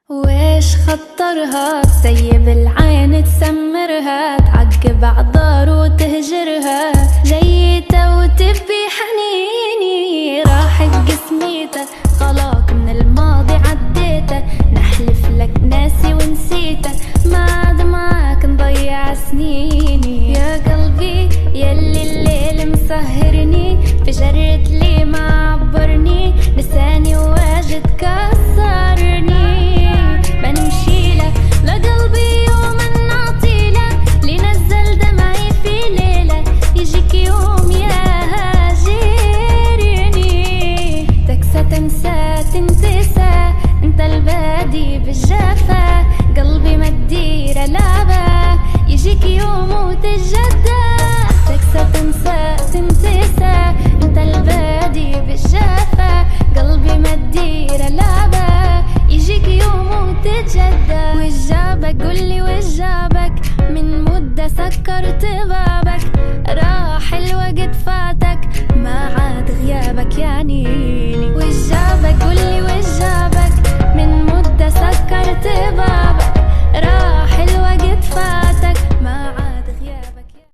ويش خطرها تسيب العين تسمرها تعقب عذار وتهجرها جيته وتبي حنيني راحت قسميته خلاك من الماضي عديته نحلف لك ناسي ونسيته ما عاد معاك نضيع سنيني يا قلبي يلي الليل مسهرني فجرت لي ما عبرني لساني واجد كسرني بنمشيله لقلبي يوم نعطيله لنزل دمعي في ليلة يجيك يوم يا هاجرني تكسى تنسى تنتسى انت البادي بالجفا قلبي ما تدير لعبة يجيك يوم وتتجدى تكسى تنسى تنتسى انت البادي بالجفا قلبي ما تدير لعبة يجيك يوم وتتجدى وجابك قولي وجابك من مدة سكرت بابك راح الوقت فاتك ما عاد غيابك يعني